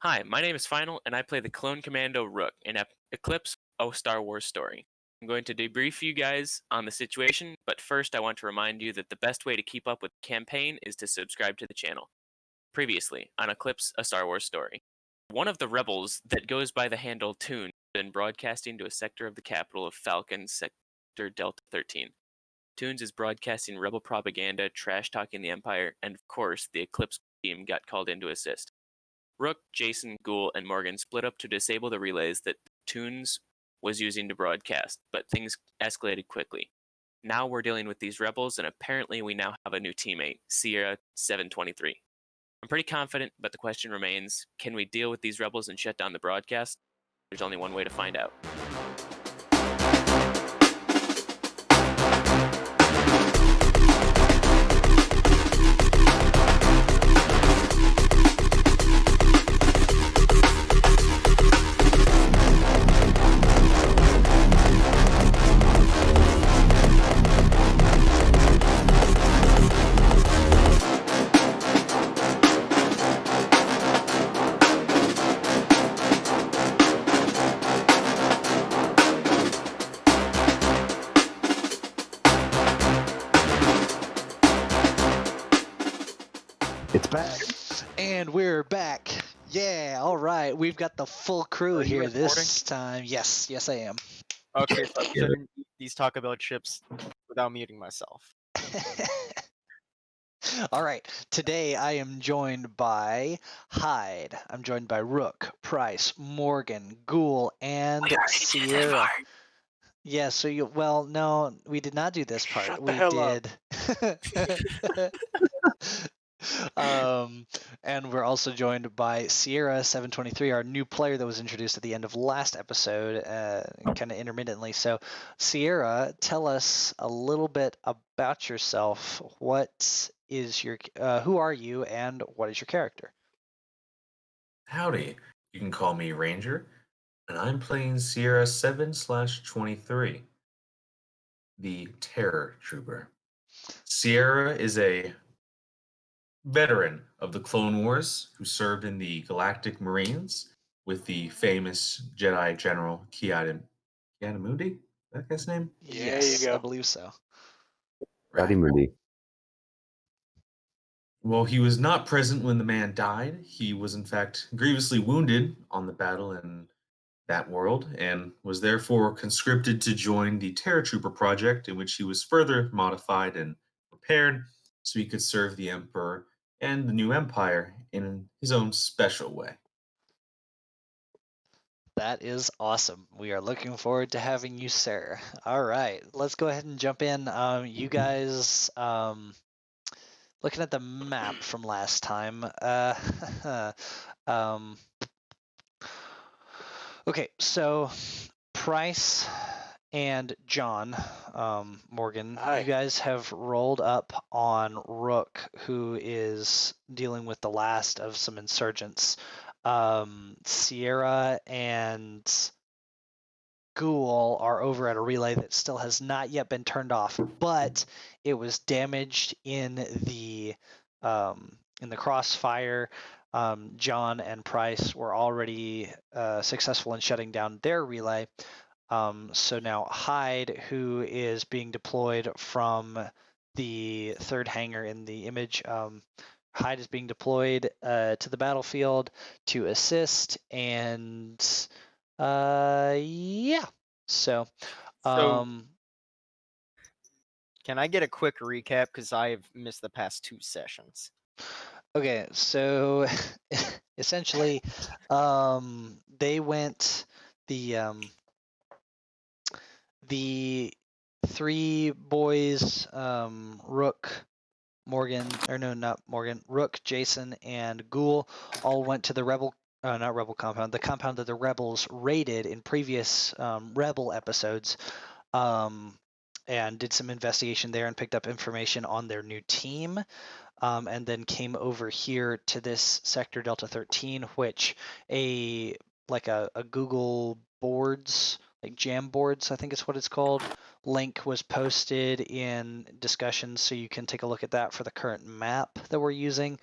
Hi, my name is Final, and I play the Clone Commando Rook in Eclipse, a Star Wars story. I'm going to debrief you guys on the situation, but first I want to remind you that the best way to keep up with the campaign is to subscribe to the channel. Previously, on Eclipse, a Star Wars story. One of the rebels that goes by the handle Toon has been broadcasting to a sector of the capital of Falcon, Sector Delta 13. Toons is broadcasting rebel propaganda, trash-talking the Empire, and of course, the Eclipse team got called in to assist. Rook, Jason, Ghoul, and Morgan split up to disable the relays that Toons was using to broadcast, but things escalated quickly. Now we're dealing with these rebels, and apparently we now have a new teammate, Sierra 723. I'm pretty confident, but the question remains, can we deal with these rebels and shut down the broadcast? There's only one way to find out. It's back. And we're back. Yeah, all right. We've got the full crew Are you here recording? this time. Yes, I am. Okay, so I shouldn't eat these Taco Bell chips without muting myself. All right. Today I am joined by Hyde. I'm joined by Rook, Price, Morgan, Ghoul, and Sierra. Yeah, so no, we did not do this part. Shut the hell up. And we're also joined by Sierra 723, our new player that was introduced at the end of last episode, kind of intermittently. So, Sierra, tell us a little bit about yourself. What is your, who are you, and what is your character? Howdy. You can call me Ranger, and I'm playing Sierra 7/23, the Terror Trooper. Sierra is a veteran of the Clone Wars who served in the Galactic Marines with the famous Jedi General Kiadamundi? Is that his name? Yeah, Yes, you go. I believe so. Right. Moody. Well, he was not present when the man died. He was, in fact, grievously wounded on the battle in that world and was therefore conscripted to join the Terror Trooper project, in which he was further modified and prepared so he could serve the Emperor and the new Empire in his own special way. That is awesome. We are looking forward to having you, sir. All right, let's go ahead and jump in. You guys, looking at the map from last time. Okay, so Price and John, Morgan, Hi. you guys have rolled up on Rook, who is dealing with the last of some insurgents. Sierra and Ghoul are over at a relay that still has not yet been turned off, but it was damaged in the crossfire. John and Price were already successful in shutting down their relay. So now Hyde, who is being deployed from the third hangar in the image, Hyde is being deployed to the battlefield to assist, and yeah. So, Can I get a quick recap? Because I've missed the past 2 sessions. okay, so essentially, they went the 3 boys, Rook, Morgan, or no, not Morgan, Rook, Jason, and Ghoul all went to the not Rebel compound, the compound that the Rebels raided in previous Rebel episodes, and did some investigation there and picked up information on their new team, and then came over here to this sector Delta 13, which a Google boards, like Jamboards, I think is what it's called, link was posted in discussions, so you can take a look at that for the current map that we're using.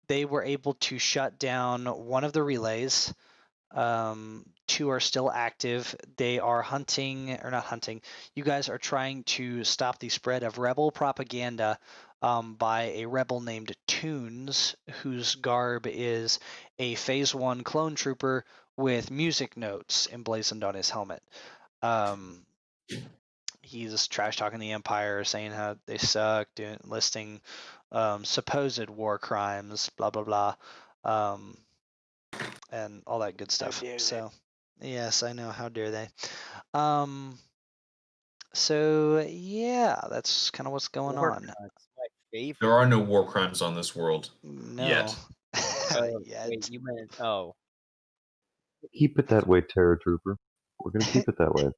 They were able to shut down one of the relays. Two are still active. They are hunting, or not hunting. You guys are trying to stop the spread of rebel propaganda by a rebel named Toons, whose garb is a Phase 1 clone trooper with music notes emblazoned on his helmet. He's trash talking the Empire, saying how they suck, listing supposed war crimes, blah blah blah, and all that good stuff. dare they. So, yes, I know. How dare they? So yeah, that's kind of what's going War on. crimes, my favorite. There are no war crimes on this world. No, Yet. yet. Wait, you meant Keep it that way, Terror Trooper. We're gonna keep it that way.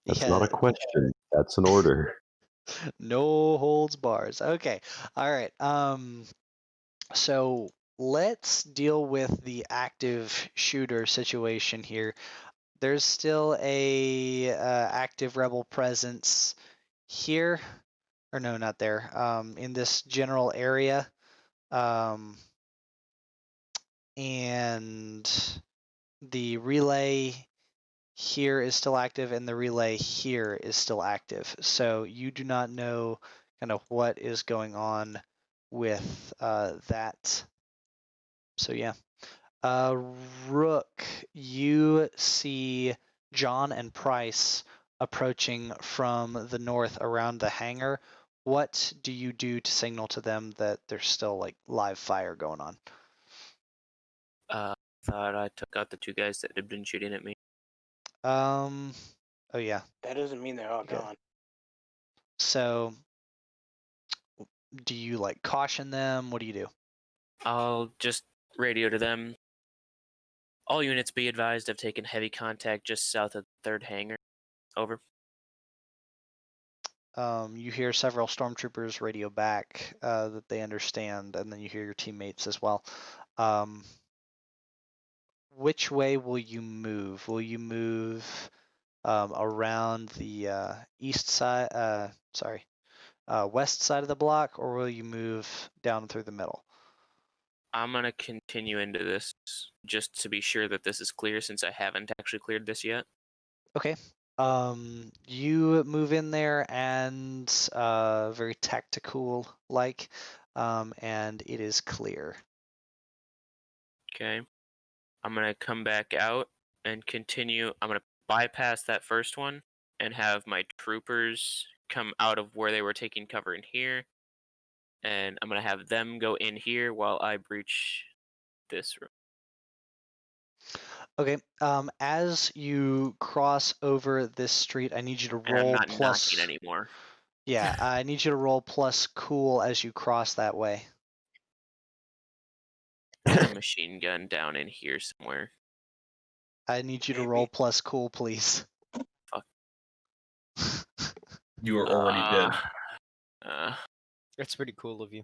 That's not a question. That's an order. No holds bars. Okay. All right. So let's deal with the active shooter situation here. There's still a active rebel presence here, or no, not there. In this general area, and the relay here is still active, and the relay here is still active. So you do not know kind of what is going on with that. So yeah. Rook, you see John and Price approaching from the north around the hangar. What do you do to signal to them that there's still like live fire going on? Thought I took out the two guys that had been shooting at me. Oh yeah. That doesn't mean they're all Okay. gone. So do you like caution them? What do you do? I'll just radio to them. All units be advised I've taken heavy contact just south of the 3rd hangar. Over. You hear several stormtroopers radio back that they understand, and then you hear your teammates as well. Which way will you move? Will you move around the east side? West side of the block, or will you move down through the middle? I'm gonna continue into this just to be sure that this is clear, since I haven't actually cleared this yet. Okay. You move in there and very tactical like, and it is clear. Okay. I'm gonna come back out and continue. I'm gonna bypass that first one and have my troopers come out of where they were taking cover in here, and I'm gonna have them go in here while I breach this room. Okay. As you cross over this street, I need you to And I'm roll not plus. knocking anymore. Yeah, I need you to roll plus cool as you cross that way. There's a machine gun down in here somewhere. I need you to roll plus cool, please. Fuck. You are already dead. that's pretty cool of you.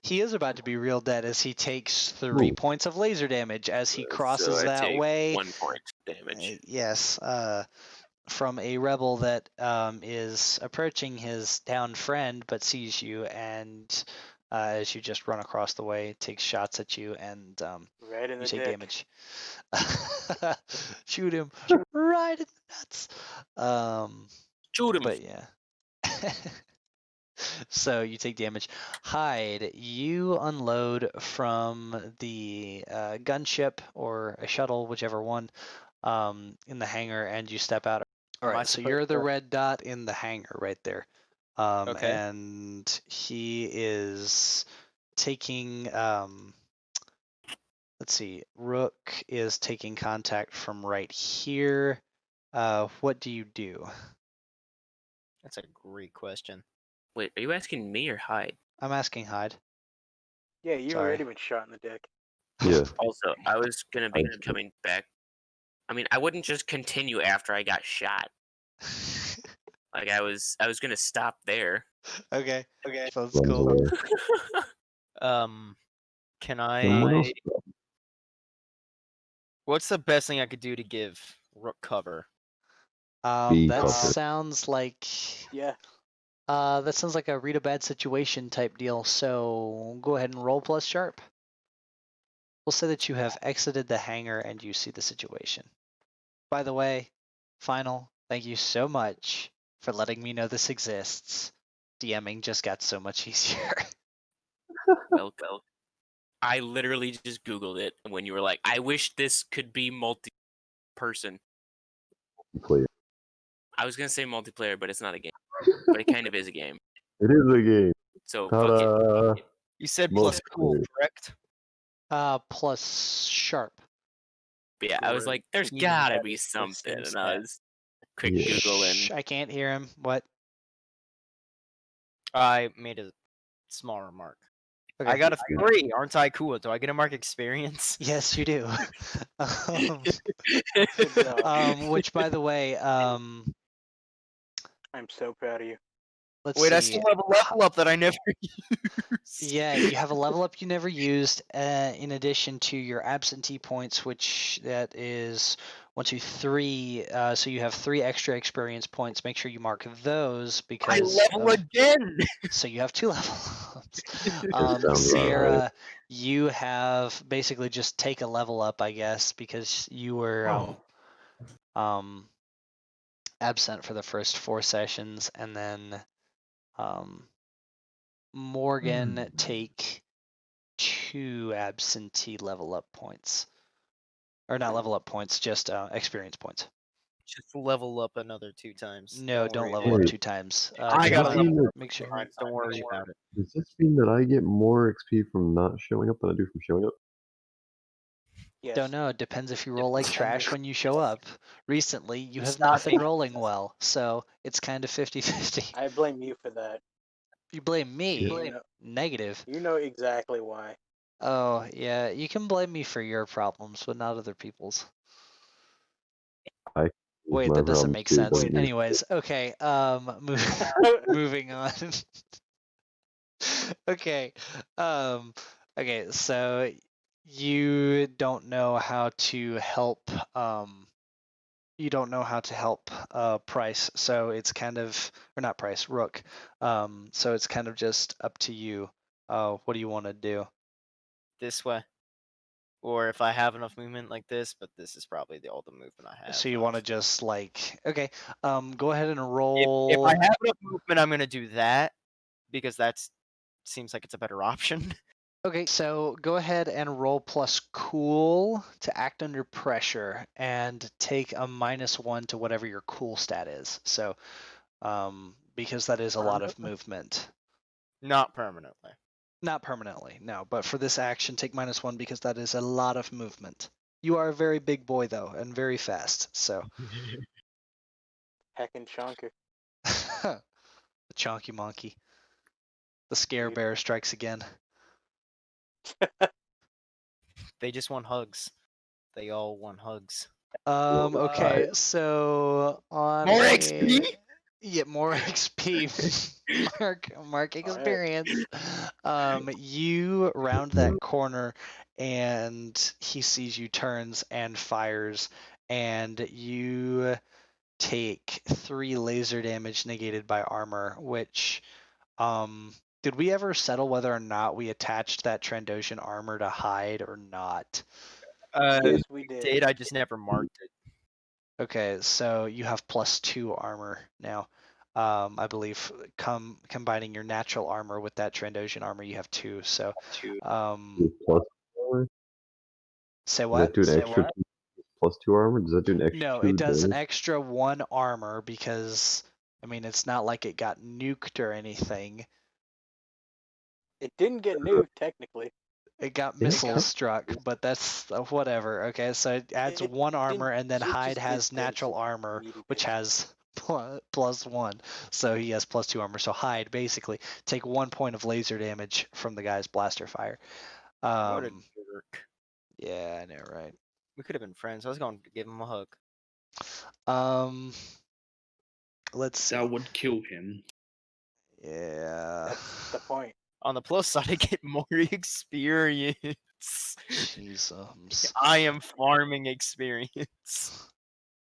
He is about to be real dead as he takes 3 Ooh. points of laser damage as he crosses so I that take way. 1 point damage. Yes, from a rebel that is approaching his downed friend but sees you, and as you just run across the way, takes shots at you, and Right in you the take dick. damage. Shoot him right in the nuts. Shoot him! But yeah. So you take damage. Hyde, you unload from the gunship or a shuttle, whichever one, in the hangar, and you step out. All Am I right, so supposed you're the to- red dot in the hangar right there. Okay. And he is taking, let's see, Rook is taking contact from right here. What do you do? That's a great question. Wait, are you asking me or Hyde? I'm asking Hyde. Yeah, you've Sorry. already been shot in the dick. Yeah. Also, I was gonna be Hyde's good. coming back. I mean, I wouldn't just continue after I got shot. Like I was gonna stop there. Okay. Sounds Runs cool. away. Can And what I? else? What's the best thing I could do to give Rook cover? Be That covered. sounds like Yeah. That sounds like a read a bad situation type deal. So go ahead and roll plus sharp. We'll say that you have exited the hangar and you see the situation. By the way, Final, thank you so much for letting me know this exists. DMing just got so much easier. Welcome. I literally just Googled it when you were like, I wish this could be multi-person. Player. I was going to say multiplayer, but it's not a game. But it kind of is a game. It is a game. So fuck it. Ta-da! You said plus cool, Multiplayer. correct? Plus sharp. But yeah, I was like, there's Even gotta better, be the something. same And I stat. was quick Yeah. Googling. Shh, I can't hear him. What? I made a small remark. Okay. I got a 3. Aren't I cool? Do I get to mark experience? Yes, you do. Good job. Which, by the way, I'm so proud of you. let's Wait, see. I still have a level up that I never used. Yeah, you have a level up you never used, in addition to your absentee points, which that is 1, 2, 3. So you have 3 extra experience points. Make sure you mark those I because level again. so you have 2 level ups. Sounds about right. Sierra, you have basically just take a level up, I guess, because you were absent for the first 4 sessions, and then Morgan take 2 absentee level up points, or not level up points, just experience points. Just level up another 2 times. No, don't worry level about up it. 2 times. I Just got a level make sure. it. Don't worry about it. Does this mean that I get more XP from not showing up than I do from showing up? Yes. Don't know. It depends if you roll like trash when you show up. Recently, you have Stop not been it. rolling well, so it's kind of 50-50. I blame you for that. You blame me? You know, Negative. you know exactly why. Oh, yeah, you can blame me for your problems, but not other people's. It's Wait, my that doesn't problem make too, sense. don't you? Anyways, okay, moving on. Okay, okay, so you don't know how to help, you don't know how to help Price, so it's kind of, or not Price, Rook. So it's kind of just up to you. What do you want to do? This way. Or if I have enough movement like this, but this is probably all the movement I have. So you want to just like, okay, go ahead and If roll. I have enough movement, I'm gonna do that because that's seems like it's a better option. Okay, so go ahead and roll plus cool to act under pressure and take a -1 to whatever your cool stat is. So, because that is a lot of movement. Not permanently. Not permanently, no, but for this action, take -1 because that is a lot of movement. You are a very big boy, though, and very fast, so. Heckin' chonker. The chonky monkey. The scare bear strikes again. They just want hugs. They all want hugs. Okay, so on More a- XP? Yeah, more XP. Mark experience. You round that corner and he sees you, turns and fires, and you take 3 laser damage negated by armor, which did we ever settle whether or not we attached that Trandoshan armor to hide or not? Yes, we did. I just never marked it. Okay, so you have +2 armor now. I believe combining your natural armor with that Trandoshan armor, you have 2. So, Plus armor? say Does what? that do an extra 2 +2 armor? Does that do an extra No, 2 it does an damage? extra 1 armor because, I mean, it's not like it got nuked or anything. It didn't get nuked, technically. It got Yeah, missile okay. struck, but that's whatever. Okay, so it adds It 1 armor, didn't- and then it Hyde just has did natural basic armor, meaty which basic. has +1. So he has +2 armor. So Hyde basically take 1 point of laser damage from the guy's blaster fire. What a jerk. Yeah, I know, right? We could have been friends. I was going to give him a hug. Let's see. That would kill him. Yeah. That's the point. On the plus side, I get more experience. Jesus. I am farming experience.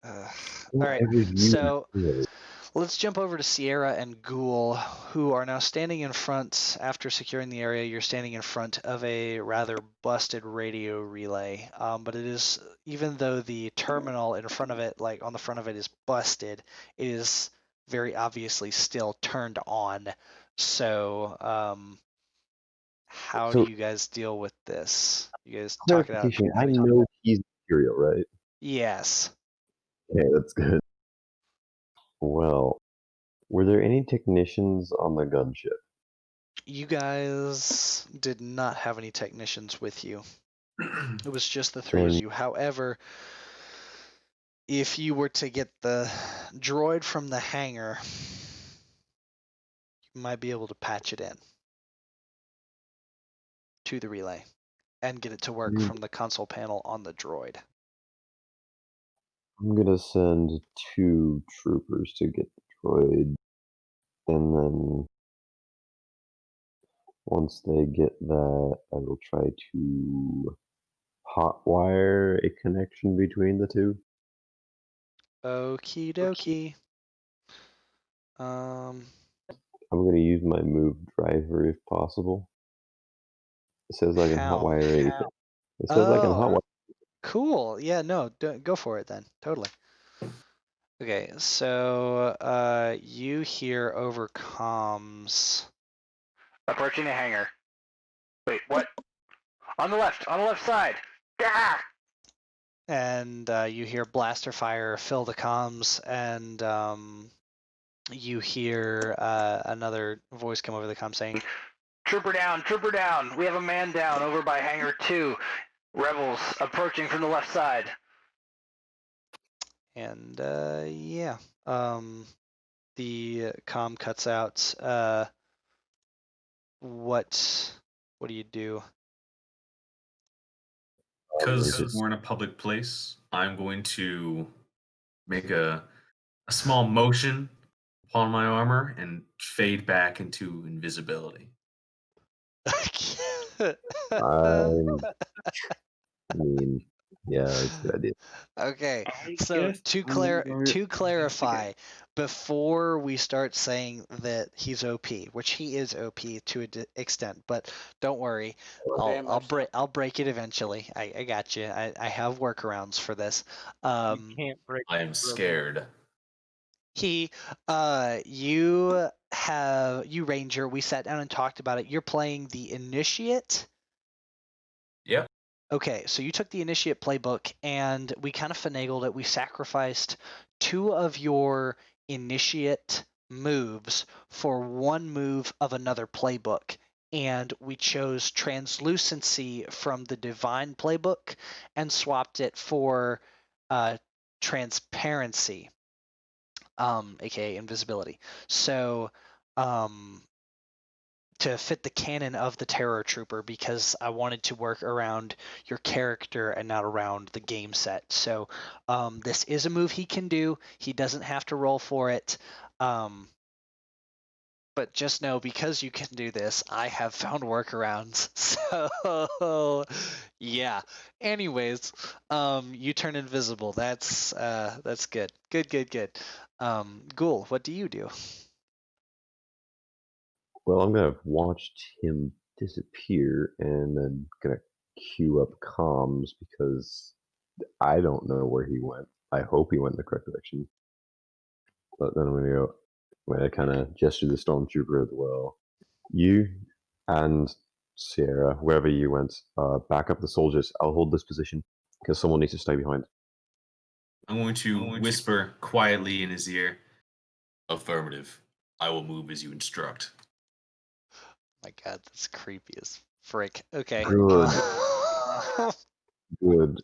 All What right, ever you so feel. Let's jump over to Sierra and Ghoul, who are now standing in front. After securing the area, you're standing in front of a rather busted radio relay. But it is, even though the terminal in front of it, like on the front of it, is busted, it is very obviously still turned on. So, how do So- you guys deal with this? You guys talk it out. Clarification, I know he's Imperial, right? Yes. Okay, that's good. Well, were there any technicians on the gunship? You guys did not have any technicians with you. It was just the three of And- you. However, if you were to get the droid from the hangar, you might be able to patch it in to the relay and get it to work from the console panel on the droid. I'm gonna send 2 troopers to get the droid, and then once they get that, I will try to hotwire a connection between the two. Okie dokie. I'm gonna use my move driver if possible. It says I can How? hotwire a. It says I can Oh, hotwire. cool. Yeah, no, go for it then. Totally. Okay, so you hear over comms. Approaching the hangar. Wait, what? On the left side. Yeah! And you hear blaster fire fill the comms, and you hear another voice come over the comm saying, Trooper down. We have a man down over by hangar 2. Rebels approaching from the left side. and yeah, the comm cuts out. What do you do? Because we're in a public place, I'm going to make a small motion upon my armor and fade back into invisibility. I mean, yeah, that's a good idea. Okay, I so guess to clarify, before we start saying that he's OP, which he is OP to an extent, but don't worry, Very much so. I'll break it eventually. I got you. I have workarounds for this. You can't break. I am scared. You Ranger, we sat down and talked about it. You're playing the Initiate. Yep. Okay, so you took the Initiate playbook and we kind of finagled it. We sacrificed 2 of your Initiate moves for 1 move of another playbook. And we chose Translucency from the Divine playbook and swapped it for Transparency, aka Invisibility. So, to fit the canon of the Terror Trooper, because I wanted to work around your character and not around the game set. So this is a move he can do. He doesn't have to roll for it. But just know, because you can do this, I have found workarounds. So yeah. Anyways, you turn invisible. That's good. Good. Ghoul, what do you do? Well, I'm gonna have watched him disappear and then gonna queue up comms because I don't know where he went. I hope he went in the correct direction. But then I'm gonna go. I'm gonna kind of gesture the stormtrooper as well. You and Sierra, wherever you went, back up the soldiers. I'll hold this position because someone needs to stay behind. I'm going to whisper quietly in his ear. Affirmative. I will move as you instruct. My God, that's creepy as frick. Okay. Good. Good. Good.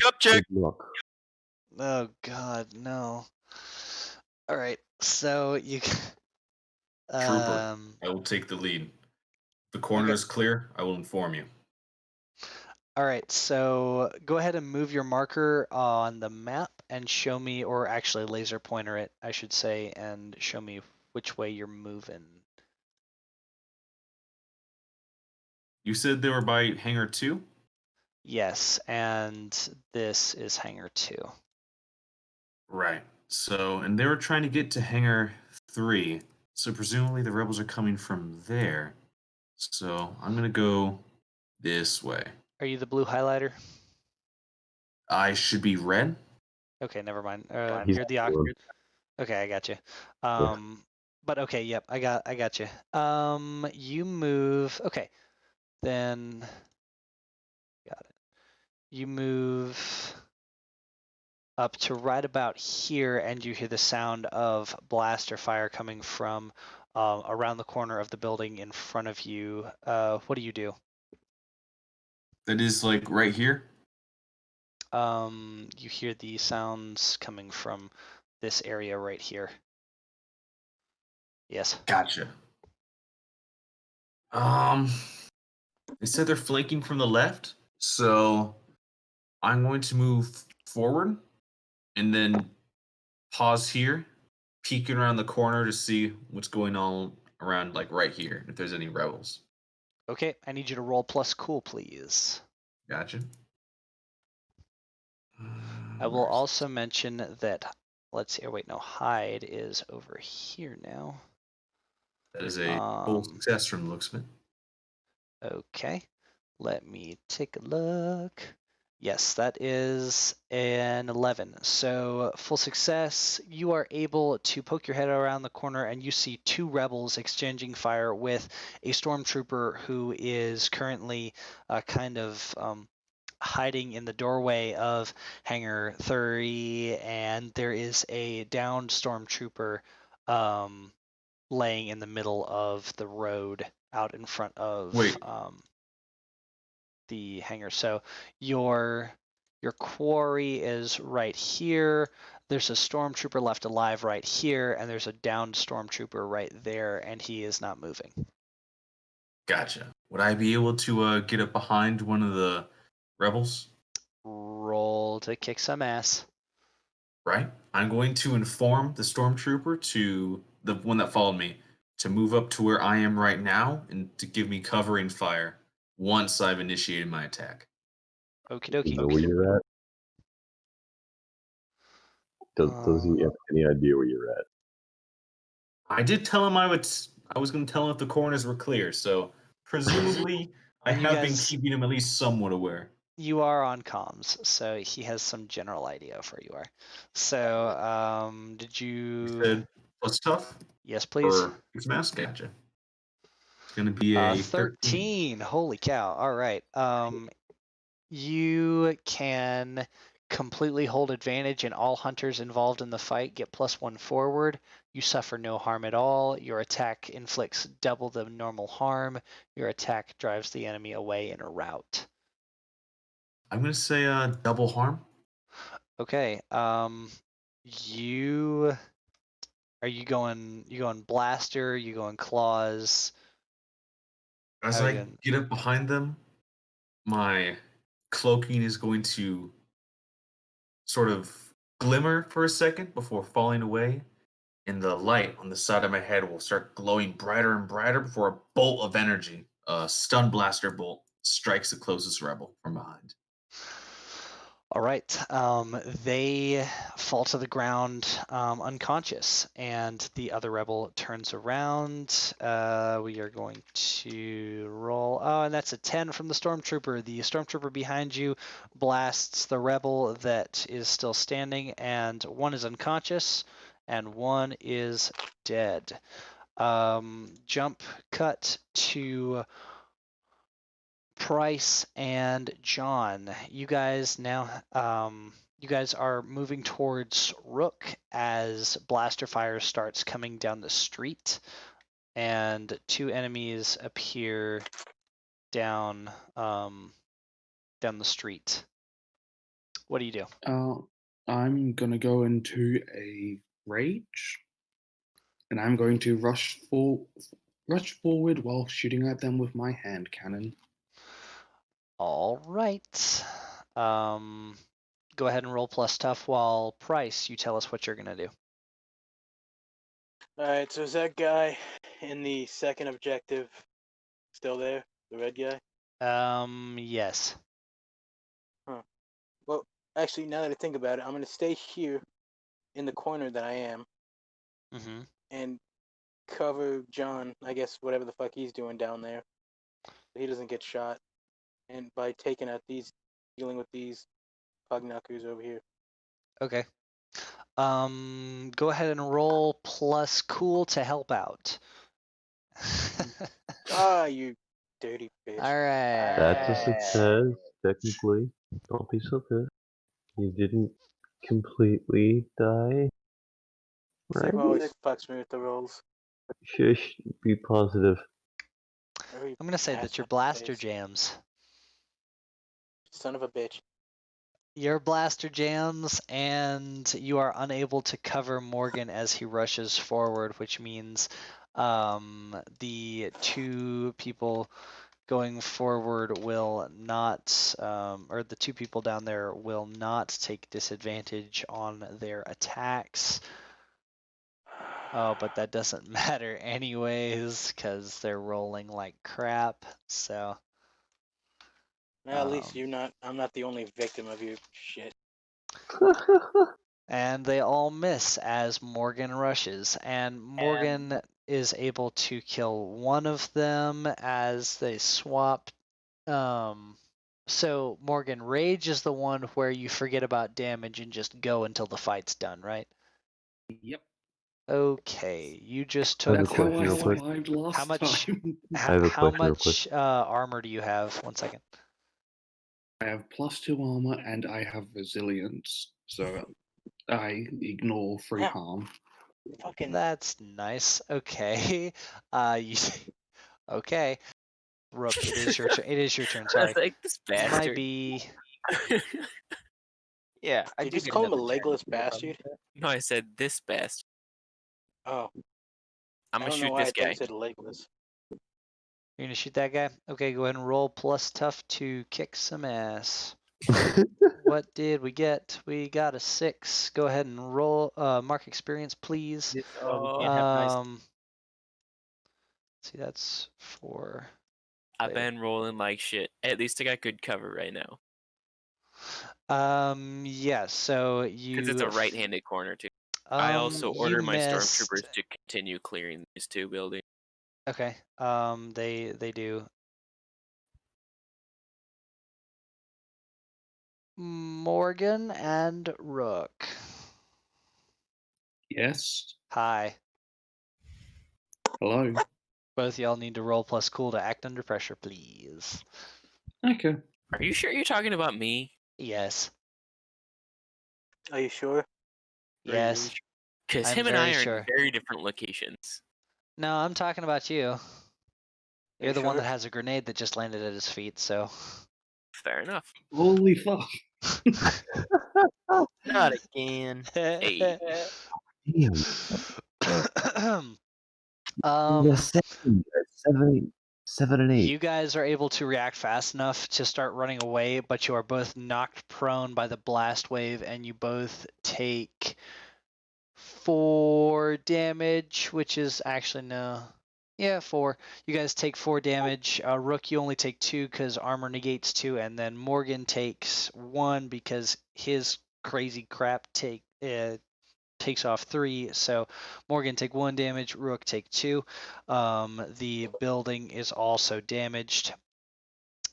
Yup, check. Good luck. Oh God, no. All right, so you. Trooper, I will take the lead. If the corner Okay. is clear, I will inform you. All right, so go ahead and move your marker on the map and show me, or actually laser pointer it, I should say, and show me which way you're moving. You said they were by hangar 2? Yes, and this is hangar 2. Right. So, and they were trying to get to hangar 3. So presumably the rebels are coming from there. So I'm gonna go this way. Are you the blue highlighter? I should be red. Okay, never mind. He's You're the blue. Okay, I got you. Yeah. But okay, yep, I got you. You move. Okay, then got it. You move up to right about here, and you hear the sound of blaster fire coming from around the corner of the building in front of you. What do you do? That is like right here. You hear the sounds coming from this area right here. Yes. Gotcha. They said they're flanking from the left, so I'm going to move forward and then pause here, peeking around the corner to see what's going on around like right here, if there's any rebels. Okay, I need you to roll plus cool, please. Gotcha. I will Where's- also mention that, let's see, wait, no, hide is over here now. That is a full Um, success from the looks of it. Okay, let me take a look. Yes, that is an 11. So full success. You are able to poke your head around the corner and you see two rebels exchanging fire with a stormtrooper who is currently kind of hiding in the doorway of hangar 30, and there is a downed stormtrooper laying in the middle of the road out in front of Wait. the hangar. So your quarry is right here. There's a stormtrooper left alive right here, and there's a downed stormtrooper right there, and he is not moving. Gotcha. Would I be able to get up behind one of the rebels? Roll to kick some ass. Right. I'm going to inform the stormtrooper, to the one that followed me, to move up to where I am right now and to give me covering fire once I've initiated my attack. Okie Does he know dokie. where you're at? Does he have any idea where you're at? I did tell him I was going to tell him if the corners were clear, so presumably I And you have been guys- keeping him at least somewhat aware. You are on comms, so he has some general idea of where you are. So, did You you? said plus tough Yes, please. or it's mask. Gotcha. It's going to be a 13. Holy cow! All right. You can completely hold advantage, and all hunters involved in the fight get +1 forward. You suffer no harm at all. Your attack inflicts double the normal harm. Your attack drives the enemy away in a rout. I'm going to say double harm. Okay. You are you going blaster? You going claws? As How are I you going? get up behind them, my cloaking is going to sort of glimmer for a second before falling away, and the light on the side of my head will start glowing brighter and brighter before a bolt of energy, a stun blaster bolt, strikes the closest rebel from behind. All right. They fall to the ground unconscious, and the other rebel turns around. We are going to roll. Oh, and that's a 10 from the stormtrooper. The stormtrooper behind you blasts the rebel that is still standing, and one is unconscious, and one is dead. Jump cut to Price and John. You guys now, you guys are moving towards Rook as blaster fire starts coming down the street, and two enemies appear down down the street. What do you do? I'm gonna go into a rage, and I'm going to rush forward while shooting at them with my hand cannon. All right. Go ahead and roll plus tough while Price, you tell us what you're gonna do. Alright, so is that guy in the second objective still there? The red guy? Yes. Well, actually, now that I think about it, I'm gonna stay here in the corner that I am Mm-hmm. and cover John, I guess whatever the fuck he's doing down there, so he doesn't get shot. And by taking out dealing with these pugknuckers over here. Okay. Go ahead and roll plus cool to help out. Ah, you dirty bitch. All right. That's a success, technically. Don't be so pissed. You didn't completely die. Right? Save always fucks me with the rolls. Shush, be positive. Very I'm gonna say that your ass blaster face. jams. Son of a bitch. Your blaster jams, and you are unable to cover Morgan as he rushes forward, which means the two people going forward will not, or the two people down there will not take disadvantage on their attacks. Oh, but that doesn't matter anyways, because they're rolling like crap, so. Well, at least I'm not the only victim of your shit. And they all miss as Morgan rushes, and Morgan is able to kill one of them as they swap. So Morgan, rage is the one where you forget about damage and just go until the fight's done, right? Yep. Okay, you just I have a took. That's how question I real quick. survived last How much? time. I have a How question real quick. much armor do you have? 1 second. I have +2 armor and I have resilience, so I ignore free Yeah. harm. Fucking. That's nice. Okay. You. Okay. Rook, it is your turn. It is your turn. Sorry. That's like this Might bastard. be. Yeah, I Did do you just get call him a another turn. legless You have a problem bastard? with that? No, I said this bastard. Oh, I'm I gonna don't know shoot why I this thought guy. you said legless. You're gonna shoot that guy? Okay, go ahead and roll plus tough to kick some ass. What did we get? We got a 6. Go ahead and roll mark experience, please. Oh, we can't have nice. See, that's 4. I've Wait. been rolling like shit. At least I got good cover right now. Yeah, so you. Because it's a right-handed corner too. I also you order my missed. stormtroopers to continue clearing these two buildings. Okay. They do. Morgan and Rook. Yes. Hi. Hello. Both y'all need to roll plus cool to act under pressure, please. Okay. Are you sure you're talking about me? Yes. Are you sure? Yes. Because I'm him and I very are sure. in very different locations. No, I'm talking about you. You're the one sure? that has a grenade that just landed at his feet, so. Fair enough. Holy fuck. Not again. Hey. Damn. The same, 7 and 8. You guys are able to react fast enough to start running away, but you are both knocked prone by the blast wave, and you both take 4 damage, which is actually no. Yeah, 4. You guys take 4 damage. Rook, you only take 2 because armor negates 2, and then Morgan takes 1 because his crazy crap takes off 3. So Morgan take 1 damage, Rook take 2. The building is also damaged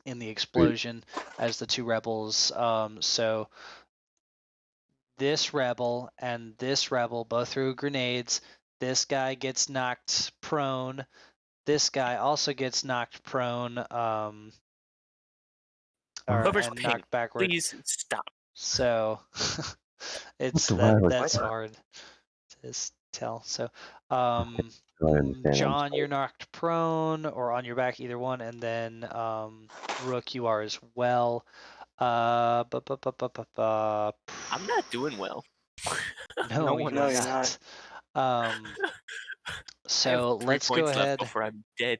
in the explosion as the 2 rebels. So this rebel and this rebel both threw grenades. This guy gets knocked prone. This guy also gets knocked prone. Whoever's And paying, knocked backward. please stop. So it's What do I look that's like? hard to tell. So I understand. John, you're knocked prone or on your back, either one, and then Rook, you are as well. I'm not doing well. No, No one you're is. not. I have So 3 let's go points left ahead. before I'm dead.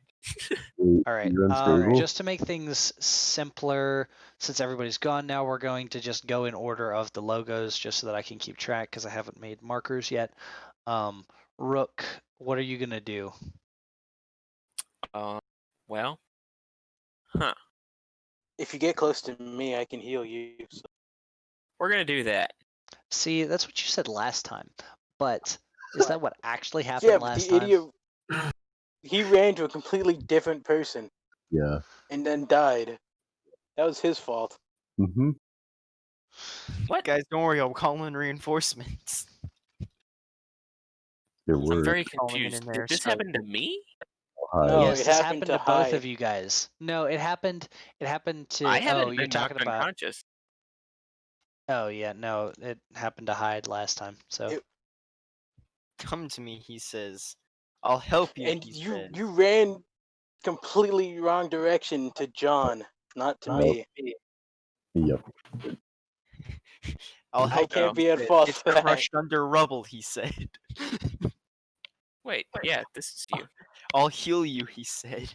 All right. You're unstable? Just to make things simpler, since everybody's gone now, we're going to just go in order of the logos just so that I can keep track because I haven't made markers yet. Rook, what are you going to do? Well, If you get close to me, I can heal you. So. we're gonna do that. See, that's what you said last time. But is that what actually happened Yeah, but last the time? idiot. He ran to a completely different person Yeah. and then died. That was his fault. Mm-hmm. What? Guys, don't worry. I'll call in reinforcements. There I'm were very Calling it confused. in Did there, this so- happen to me? No, Yes, it this happened happened to to both Hyde. of you guys. No, it happened to I haven't you're been talking knocked about unconscious. Oh yeah, no, it happened to Hyde last time. So It- Come to me, he says. I'll help you, And he you says. ran completely wrong direction to John, not to me. Yep. I'll I help you, can't he be at said. fault It's for that. crushed under rubble, he said. Wait, yeah, this is you. I'll heal you, he said.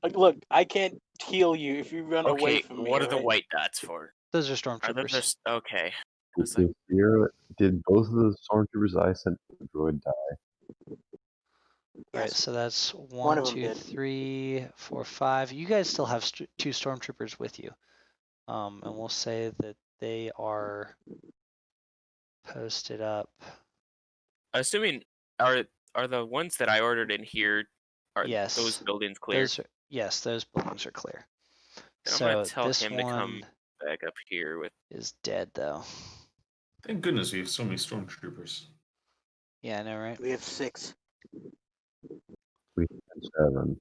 Like, look, I can't heal you if you run away Okay, from me. what are the alright? white dots for? those are Are those stormtroopers. just okay? I was like, Did Sierra, did both of the stormtroopers I sent to the droid die? Right, Yes. so that's One 1, of 'em 2, did. 3, 4, 5. You guys still have 2 stormtroopers with you. And we'll say that they are posted up. assuming are the ones that I ordered in here are Yes. those buildings clear? Yes, those buildings are clear. Then I'm So gonna tell this him to come one back up here with. is dead though. Thank goodness we have so many stormtroopers. Yeah, I know, right? We have 6. We had 7.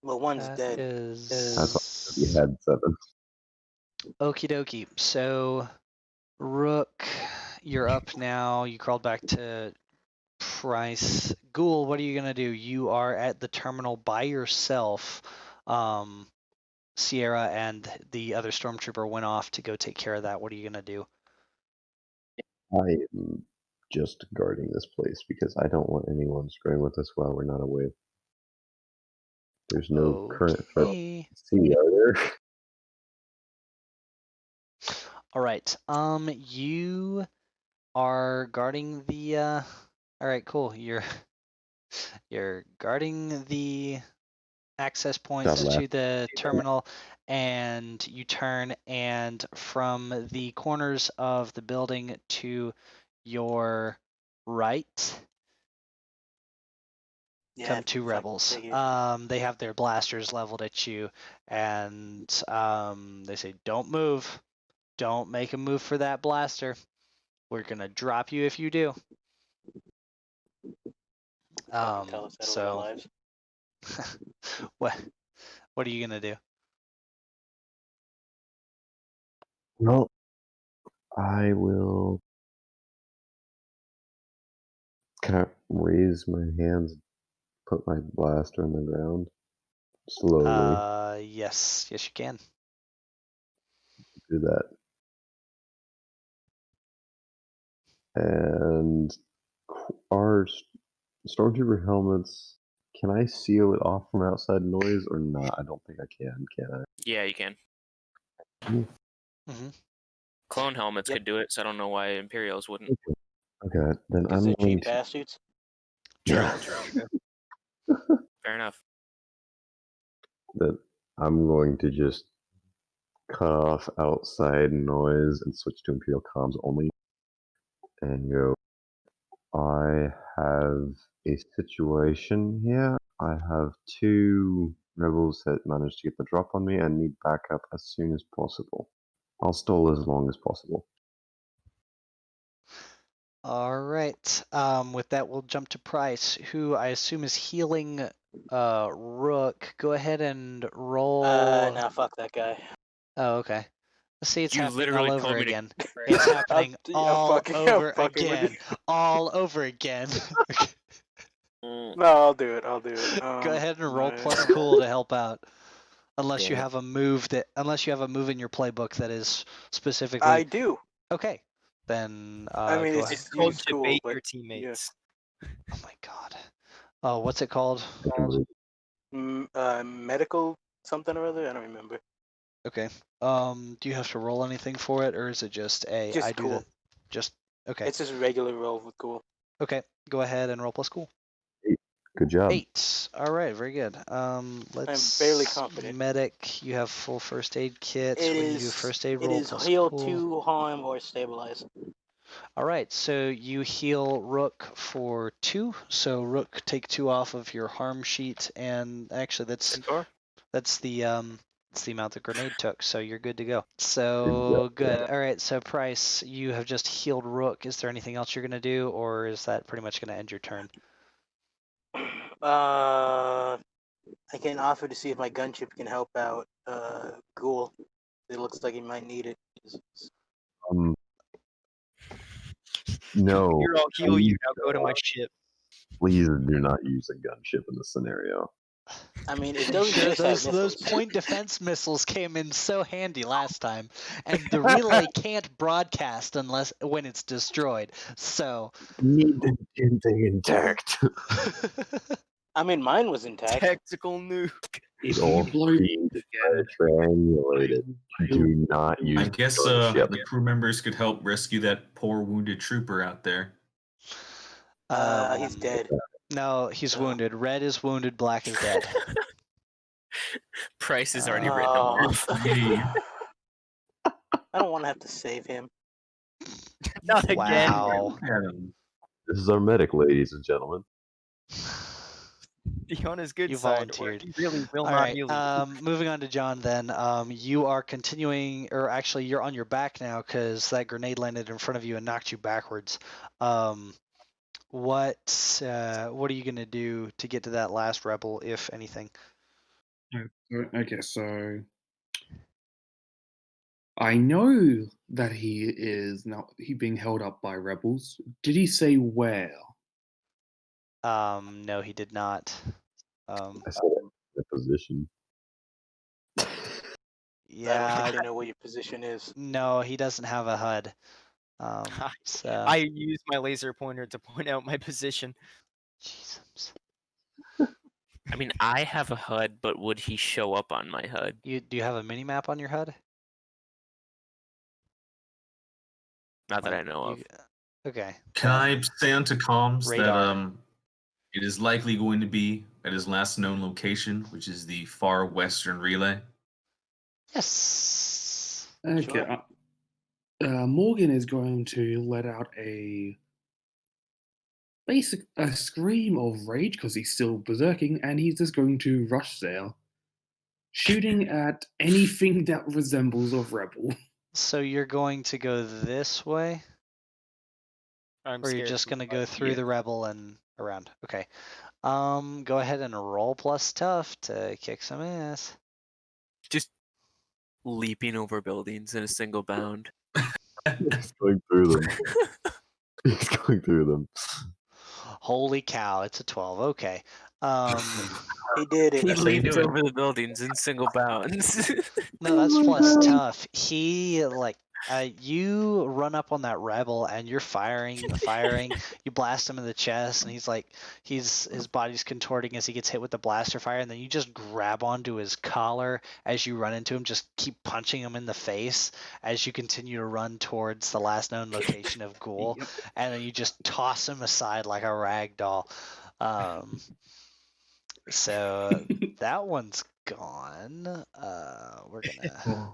Well, one's That dead. I thought we had 7. Okie dokie. So, Rook, you're up now. You crawled back to Price. Ghoul, what are you gonna do? You are at the terminal by yourself. Sierra and the other stormtrooper went off to go take care of that. What are you gonna do? I am just guarding this place because I don't want anyone screwing with us while we're not away. There's no current threat. Okay. See, are there? All right. You are guarding the. All right, cool. You're guarding the access points left. to the terminal, and you turn, and from the corners of the building to your right Yeah, come 2 fucking rebels. figured. They have their blasters leveled at you, and they say, "Don't move. Don't make a move for that blaster. We're gonna drop you if you do." Fucking tell us that over our lives. what are you gonna do? Well, I will. Can I raise my hands, put my blaster on the ground slowly? Yes, you can. Do that. And our stormtrooper helmets, can I seal it off from outside noise or not? I don't think I can I? Yeah, you can. Mm-hmm. Clone helmets Yep. could do it, so I don't know why Imperials wouldn't. Okay, then Because I'm they're going cheap to. bastards. True, true. Fair enough. That I'm going to just cut off outside noise and switch to Imperial comms only and go, I have a situation here. I have 2 rebels that managed to get the drop on me and need backup as soon as possible. I'll stall as long as possible. All right. With that, we'll jump to Price, who I assume is healing Rook. Go ahead and roll. Nah, fuck that guy. Oh, okay. Let's see, it's You happening literally all told over me to- again. It's happening I'm all fucking over with you. again. All over again. Mm, No, I'll do it. Go ahead and roll my- plus cool to help out. Unless you Damn it. have a move in your playbook that is specifically I do. okay. Then I mean, go it's ahead. It's called use cool, debate but your teammates. Oh my god. Oh, what's it called? medical something or other. I don't remember. Okay. Do you have to roll anything for it, or is it just a Just I do cool. the just okay. It's just a regular roll with cool. Okay. Go ahead and roll plus cool. Good job. 8. All right, very good. Let's. barely confident. Medic, you have full first aid kit. It When you do is. first aid It roll is plus heal cool. 2, harm, or stabilize. All right, so you heal Rook for 2. So Rook, take 2 off of your harm sheet, and actually that's the amount the grenade took. So you're good to go. So good. All right, so Price, you have just healed Rook. Is there anything else you're gonna do, or is that pretty much gonna end your turn? I can offer to see if my gunship can help out Ghoul. It looks like he might need it. No. Here, I'll heal you. please Now go to my don't. ship. Please do not use a gunship in this scenario. I mean, it doesn't Sure, just have those missiles. point defense missiles came in so handy last time, and the relay can't broadcast unless when it's destroyed. So Need the damn thing intact. I mean, mine was intact. Tactical nuke. If All you blow three again, triangulated. Do not use I guess gunship. the crew members could help rescue that poor wounded trooper out there. He's dead. No, he's wounded. Red is wounded. Black is dead. Price is already written off. I don't want to have to save him. Not again. Wow. This is our medic, ladies and gentlemen. Be on his good You side. volunteered. Or he really will All not right. heal you. Moving on to John. Then you are continuing, or actually, you're on your back now because that grenade landed in front of you and knocked you backwards. What are you gonna do to get to that last rebel, if anything? okay, so I know that he is now being held up by rebels. Did he say where? No, he did not. I said the position. I don't actually know what your position is. No, he doesn't have a HUD. So I use my laser pointer to point out my position. Jesus. I mean, I have a HUD, but would he show up on my HUD? Do you have a mini map on your HUD? Not that I know of. Okay. Can I say onto comms Radar. that it is likely going to be at his last known location, which is the far western relay? Yes. Okay. Sure. Morgan is going to let out a scream of rage because he's still berserking, and he's just going to rush there, shooting at anything that resembles a rebel. So you're going to go this way, I'm or you're scared just for going to my go through life. the rebel and around? Okay. Go ahead and roll plus tough to kick some ass. Just leaping over buildings in a single bound. He's going through them. He's going through them. Holy cow! It's a 12. Okay. He did it. He That's how you leaps do it. over the buildings in single bounds. No, that's plus tough. He you run up on that rebel and you're firing. You blast him in the chest, and his body's contorting as he gets hit with the blaster fire, and then you just grab onto his collar as you run into him. Just keep punching him in the face as you continue to run towards the last known location of Ghoul, Yep. and then you just toss him aside like a rag doll. So that one's gone. We're gonna.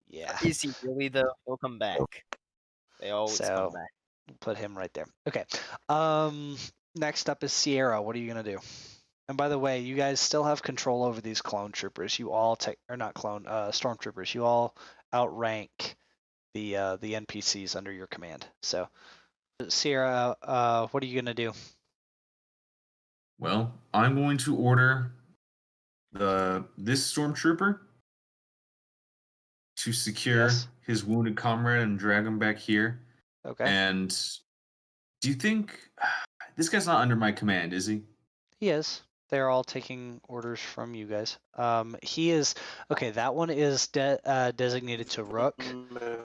Yeah. Is he really though? He'll come back. They always So come back. put him right there. Okay. Next up is Sierra. What are you gonna do? And by the way, you guys still have control over these clone troopers. You all stormtroopers. You all outrank the NPCs under your command. So, Sierra, what are you gonna do? Well, I'm going to order this stormtrooper to secure Yes. his wounded comrade and drag him back here. Okay. And do you think this guy's not under my command, is he? He is. They're all taking orders from you guys. He is okay. That one is designated to Rook.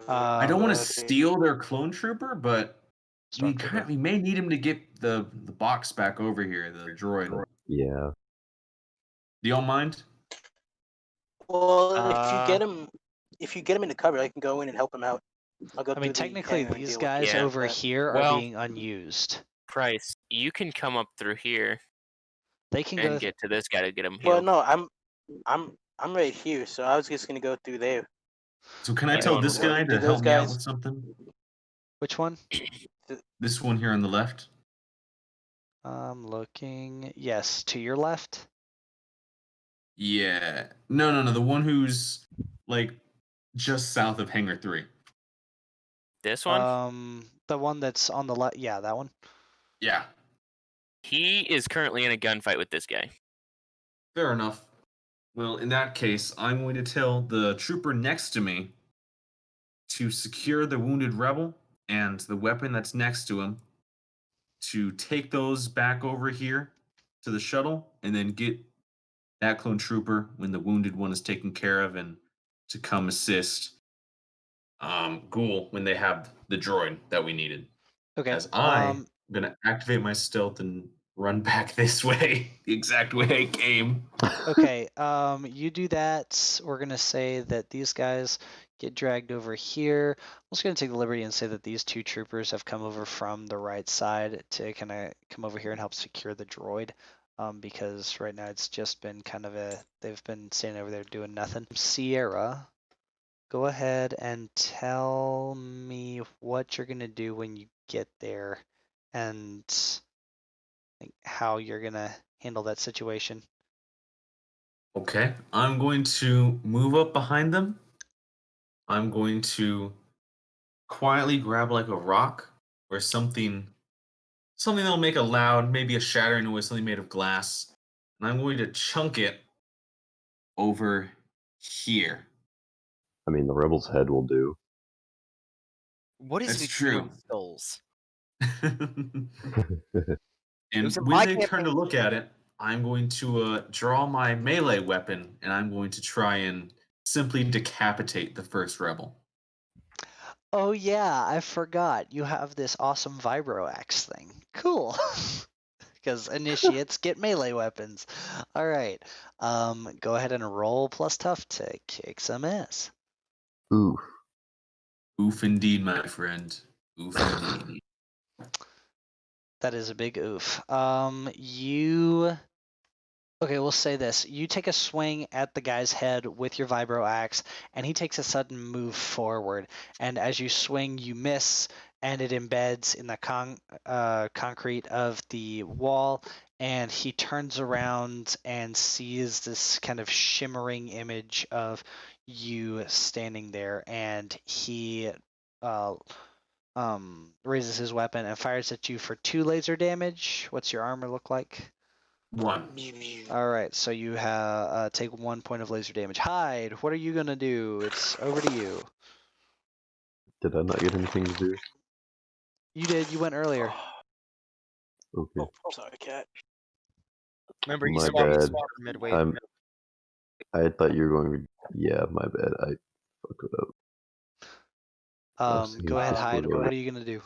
I don't want to steal their clone trooper, but we Stormtrooper. may need him to get the box back over here, the droid. Yeah. Do y'all mind? Well, if you get him into cover, I can go in and help him out. I'll go I mean, through the technically, hangar and these deal with guys the- over here are Well- being unused. Price, you can come up through here. They can and go. get to this guy to get him Well, healed. no, I'm right here, so I was just gonna go through there. So can I Yeah, tell going this forward. guy Do to those help me out guys- with something? Which one? This one here on the left? I'm looking. Yes, to your left. Yeah. No. The one who's like just south of Hangar 3. This one, The one that's on the left. Yeah, that one. Yeah. he is currently in a gunfight with this guy. Fair enough. Well, in that case, I'm going to tell the trooper next to me to secure the wounded rebel and the weapon that's next to him, to take those back over here to the shuttle, and then get that clone trooper when the wounded one is taken care of, and to come assist Ghoul when they have the droid that we needed. Okay. As I'm gonna activate my stealth and run back this way, the exact way I came. Okay. You do that. We're gonna say that these guys get dragged over here. I'm just gonna take the liberty and say that these two troopers have come over from the right side to kind of come over here and help secure the droid. Because right now it's just been kind of they've been standing over there doing nothing. Sierra, go ahead and tell me what you're gonna do when you get there, and like, how you're gonna handle that situation. Okay, I'm going to move up behind them. I'm going to quietly grab like a rock or something that'll make a loud, maybe a shattering noise, something made of glass. And I'm going to chunk it over here. I mean, the rebel's head will do. What is That's with true. you and skulls? And was in when my they turn to campaign. look at it, I'm going to draw my melee weapon, and I'm going to try and simply decapitate the first rebel. Oh yeah, I forgot. You have this awesome vibro axe thing. Cool. Because initiates get melee weapons. All right. Go ahead and roll plus tough to kick some ass. Oof. Oof indeed, my friend. Oof indeed. That is a big oof. Okay, we'll say this. You take a swing at the guy's head with your vibro axe, and he takes a sudden move forward. And as you swing, you miss, and it embeds in the concrete of the wall. And he turns around and sees this kind of shimmering image of you standing there, and he raises his weapon and fires at you for 2 laser damage. What's your armor look like? 1. All right, so you have take 1 point of laser damage. Hyde, what are you gonna do? It's over to you. Did I not get anything to do? You did. You went earlier. Okay. Oh, sorry, cat. Remember, you My swapped bad. midway. I thought you were going to. Yeah, my bad. I fucked it up. Go ahead, Hyde. Whatever. What are you gonna do?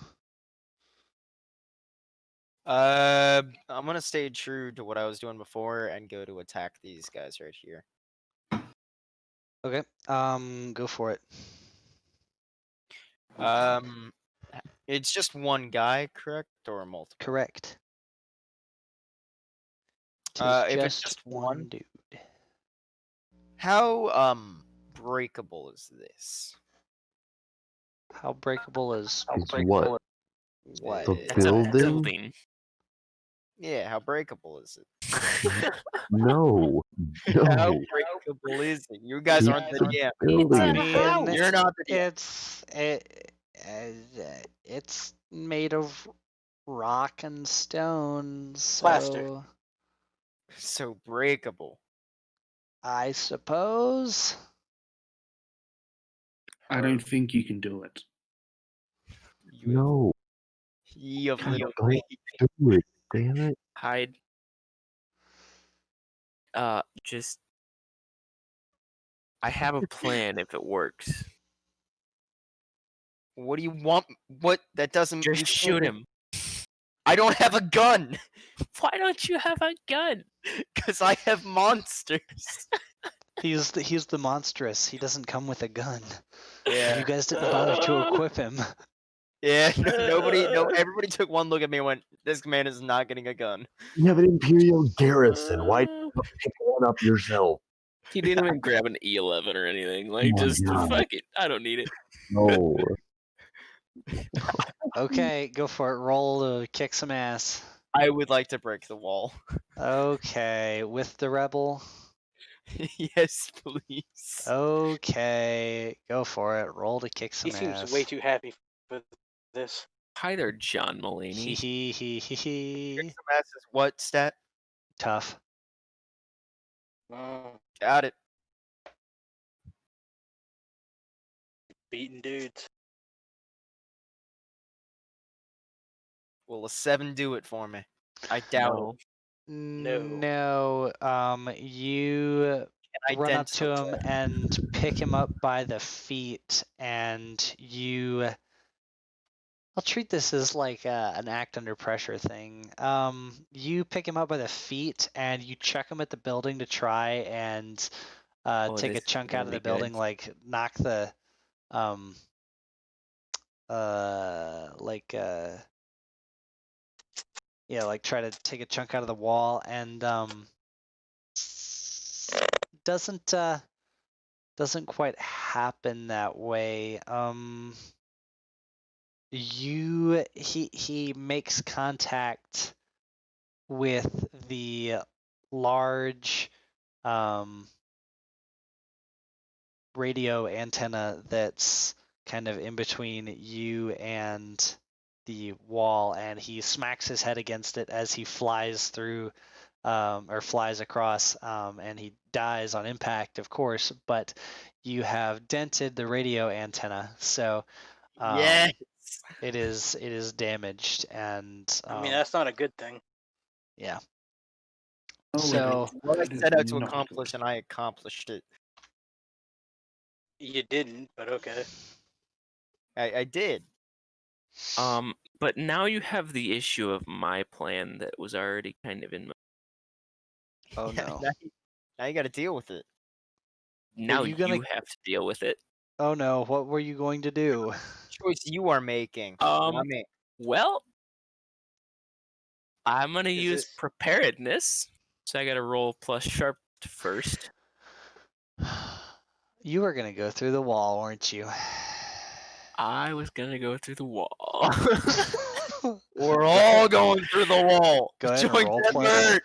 I'm gonna stay true to what I was doing before and go to attack these guys right here. Okay. Go for it. It's just one guy, correct, or multiple? Correct. If it's just one, dude. how breakable is this? How breakable is It's what? what? The That's a building? building. Yeah, how breakable is it? No. How No. breakable is it? You guys aren't the DM. Building I itself. mean, You're not the DM. it's made of rock and stone, so Plaster. So breakable. I suppose. I don't think you can do it. No. You have little Don't do it. Damn it. Hyde. Just. I have a plan if it works. What do you want? What? That doesn't. Just you can't shoot do- him. I don't have a gun. Why don't you have a gun? Because I have monsters. He's the monstrous. He doesn't come with a gun. Yeah. You guys didn't bother to equip him. Yeah, everybody took one look at me and went, "This man is not getting a gun." You have an Imperial garrison. Why not pick one up yourself? He didn't even grab an E11 or anything. Like, Oh my just God. fuck it. I don't need it. No. Okay, go for it. Roll to kick some ass. I would like to break the wall. Okay, with the rebel. Yes, please. Okay, go for it. Roll to kick He some seems ass. way too happy for this. Hi there, John Hee Mulaney. hee hee hee hee. Kick some ass is what stat? Tough. Got it. Beating dudes. Will a 7 do it for me? I doubt it. No. You I run dent up to him something? and pick him up by the feet, and you. I'll treat this as like an act under pressure thing. You pick him up by the feet and you chuck him at the building to try and take this a is chunk gonna out of be the building, good. like knock the yeah, like try to take a chunk out of the wall, and doesn't quite happen that way. He makes contact with the large radio antenna that's kind of in between you and the wall, and he smacks his head against it as he flies through or flies across, and he dies on impact, of course, but you have dented the radio antenna, so Yes. it is damaged, and I mean, that's not a good thing. yeah. Oh, So What I that is set out to not accomplish, good. and I accomplished it. You didn't, but okay. I did. But now you have the issue of my plan that was already kind of in. oh Yeah, no. Now you got to deal with it. Now you gonna- you have to deal with it. Oh no, what were you going to do? Choice you are making, not me. Well, I'm gonna Is use this- preparedness, so I gotta roll plus sharp first. You were gonna go through the wall, weren't you? I was gonna go through the wall. We're all going through the wall. Go ahead and Join roll Denver.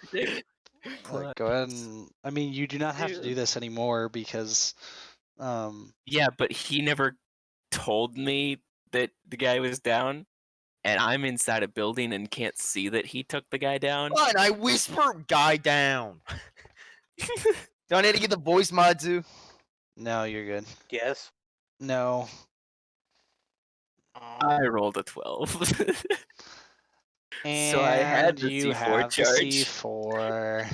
Go ahead and I mean, you do not have to do this anymore because Yeah, but he never told me that the guy was down, and I'm inside a building and can't see that he took the guy down. Fine, I whisper guy down. Do I need to get the voice mod too? no, you're good. Yes. No. I rolled a 12. And So I had the you C4 have charge. the C4,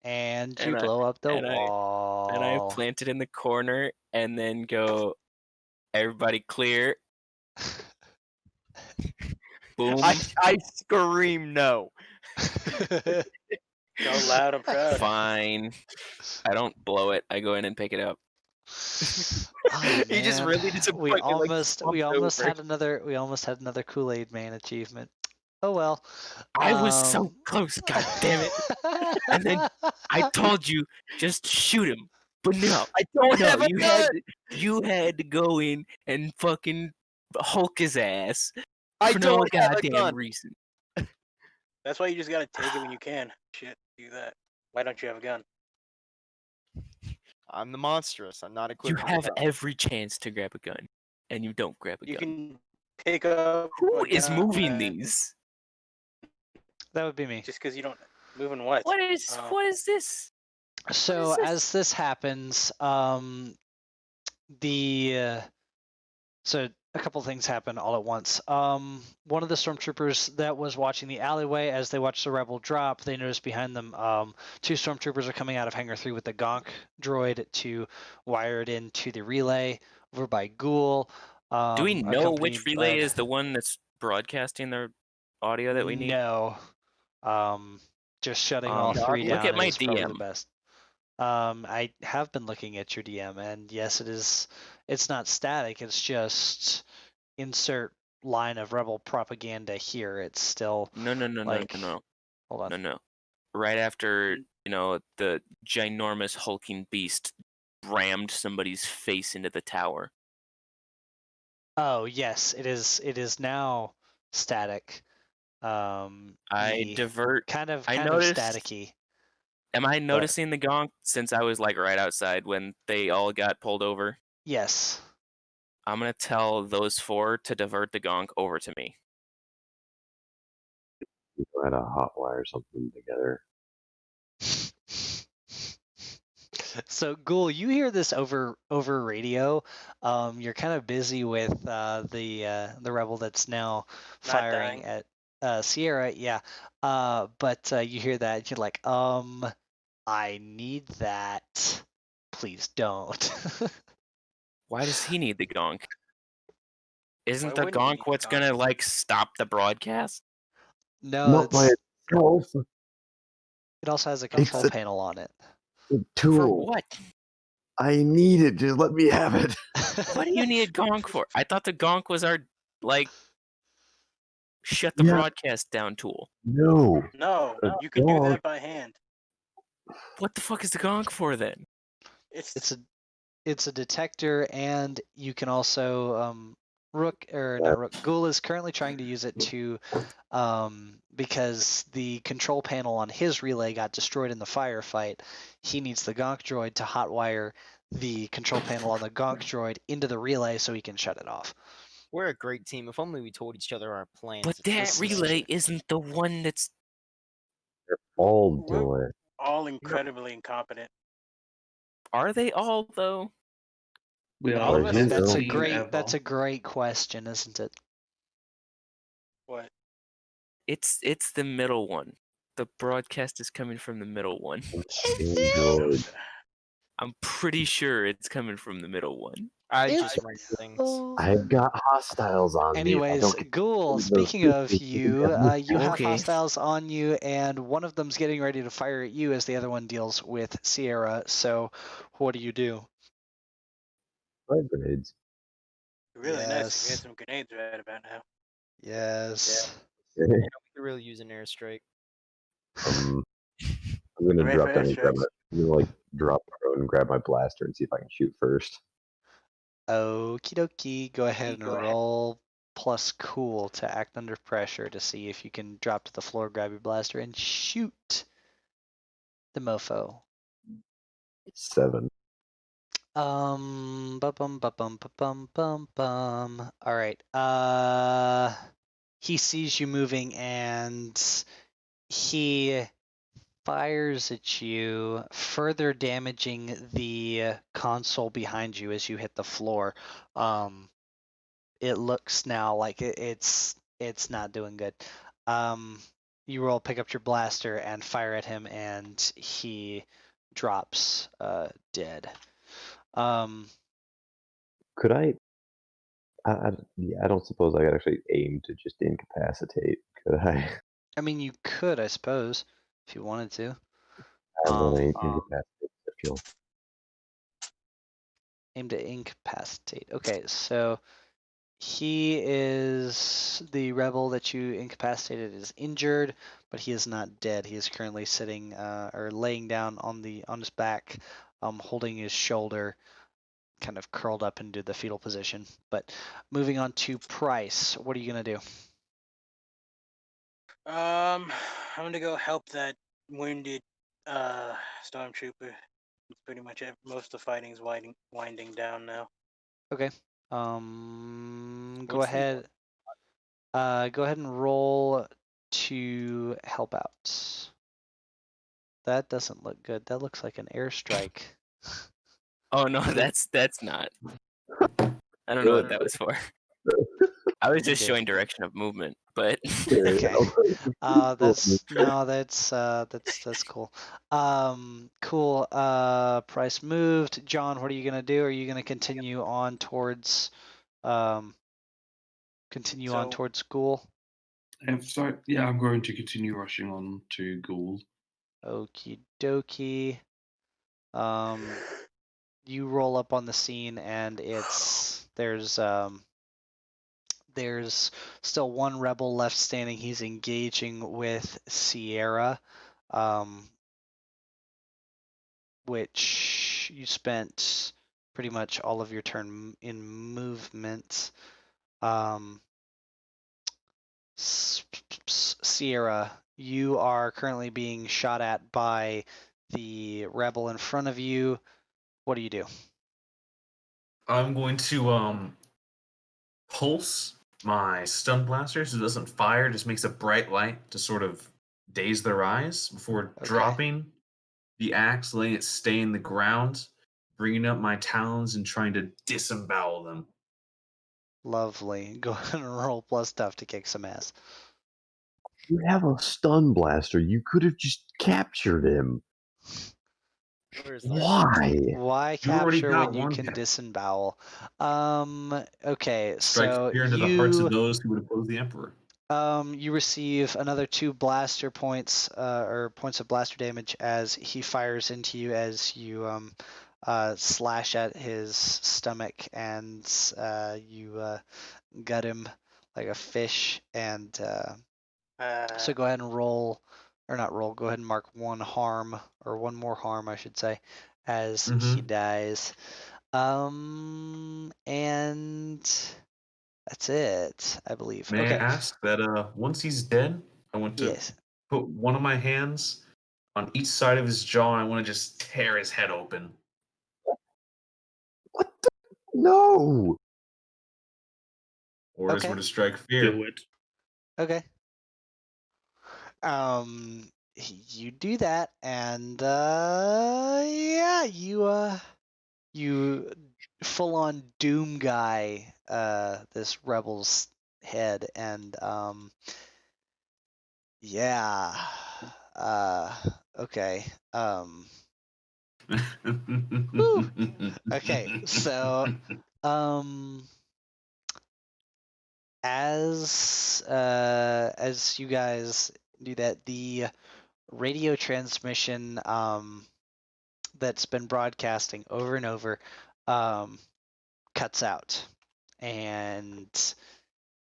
and you And blow up the and wall. and I plant it in the corner and then go, everybody clear. Boom. I scream no. Go loud and proud. Fine. I don't blow it. I go in and pick it up. Oh, He just man. really we disappointed. almost over. had another Kool-Aid Man achievement. Oh well. I was so close, god damn it. And then I told you, just shoot him. But no, I don't have a gun. You had to go in and fucking Hulk his ass I for no don't have a goddamn gun. reason. That's why you just gotta take it when you can. Shit, do that. Why don't you have a gun? I'm the monstrous. I'm not You equipped. with a have gun. every chance to grab a gun, and you don't grab a You gun. can pick up. Who a is gun moving these? That would be me. Just because you don't moving what? What is this? So this? as this happens, so a couple things happen all at once. One of the stormtroopers that was watching the alleyway, as they watched the rebel drop, they noticed behind them two stormtroopers are coming out of Hangar 3 with the Gonk droid to wire it into the relay over by Ghoul. Do we know which accompanied relay by- is the one that's broadcasting the audio that we need? No. Just shutting all three look down at my is probably the DM. best. I have been looking at your DM, and yes, it is. It's not static. It's just insert line of rebel propaganda here. It's still No. like, hold on. No. Right after, the ginormous hulking beast rammed somebody's face into the tower. Oh yes, it is. It is now static. I divert. kind of I noticed. staticky. Am I noticing the gonk since I was like right outside when they all got pulled over? Yes. I'm gonna tell those 4 to divert the gonk over to me. We had a hot wire something together. So Ghoul, you hear this over radio. You're kind of busy with the rebel that's now firing dying. at Sierra. Yeah. But you hear that and you're like, I need that. Please don't. Why does he need the gonk? Isn't Why the wouldn't he gonk need the what's gonk? gonna like stop the broadcast? No, Not by itself. it also has a control a- panel on it. A tool. For what? I need it. Just let me have it. What do you need a gonk for? I thought the gonk was our shut the broadcast down tool. No. No, A you can do dog. that by hand. What the fuck is the gonk for then? It's a detector, and you can also Ghoul is currently trying to use it to because the control panel on his relay got destroyed in the firefight. He needs the gonk droid to hotwire the control panel on the gonk droid into the relay so he can shut it off. We're a great team. If only we told each other our plans. But that relay isn't the one that's. They're all We're doing it. all incredibly incompetent. Are they all though? We All are of us? the best That's a team great. ever. That's a great question, isn't it? What? It's the middle one. The broadcast is coming from the middle one. Android. I'm pretty sure it's coming from the middle one. I Is just ran things. I've got hostiles on me. I Anyways, don't get Ghoul, those speaking of systems you, together. you have Okay. hostiles on you, and one of them's getting ready to fire at you as the other one deals with Sierra. So, what do you do? Fire grenades. Really nice if we had Yes. some grenades right about now. Yes. We could really use an airstrike. I'm gonna Ready drop for down and grab airstrikes? drop my drone and grab my blaster and see if I can shoot first. Okie dokie. Go ahead and roll plus cool to act under pressure to see if you can drop to the floor, grab your blaster, and shoot the mofo. 7. Bum bum bum bum bum bum. All right. He sees you moving and he fires at you, further damaging the console behind you as you hit the floor. It looks now like it's not doing good. You roll, pick up your blaster, and fire at him, and he drops dead. Could I don't suppose I could actually aim to just incapacitate, could I? I mean, you could, I suppose, if you wanted to. I want to incapacitate the kill. Aim to incapacitate. Okay, so he is the rebel that you incapacitated is injured, but he is not dead. He is currently sitting or laying down on his back, holding his shoulder, kind of curled up into the fetal position. But moving on to Price, what are you gonna do? I'm gonna go help that wounded stormtrooper. It's pretty much it. Most of the fighting's winding down now. Okay. Go What's the- ahead. Go ahead and roll to help out. That doesn't look good. That looks like an airstrike. Oh no, that's not. I don't know what that was for. I was just Okay. showing direction of movement, but Okay. That's cool. Cool. Price moved. John, what are you gonna do? Are you gonna continue on towards school? I'm going to continue rushing on to Ghoul. Okie dokie. You roll up on the scene and there's there's still one rebel left standing. He's engaging with Sierra, which you spent pretty much all of your turn in movement. Sierra, you are currently being shot at by the rebel in front of you. What do you do? I'm going to pulse my stun blaster so it doesn't fire, just makes a bright light to sort of daze their eyes before Okay. dropping the axe, letting it stay in the ground, bringing up my talons and trying to disembowel them. Lovely. Go ahead and roll plus tough to kick some ass. You have a stun blaster. You could have just captured him. Where's that? Why? Why You already capture got when you one can hit. disembowel? Okay, Strike so fear into the hearts of you those who would oppose the Emperor. you receive another 2 blaster points, or points of blaster damage as he fires into you as you slash at his stomach, and you gut him like a fish. And so go ahead and roll, or not roll, go ahead and mark 1 harm, or 1 more harm, I should say, as he dies. And that's it, I believe. May Okay. I ask that once he's dead, I want to Yes. put one of my hands on each side of his jaw and I want to just tear his head open. What the? No! Orders Okay. were to strike fear. Do it. Okay. You do that, and yeah, you full on doom guy this rebel's head, and yeah, okay, okay, so as you guys do that, the radio transmission that's been broadcasting over and over cuts out, and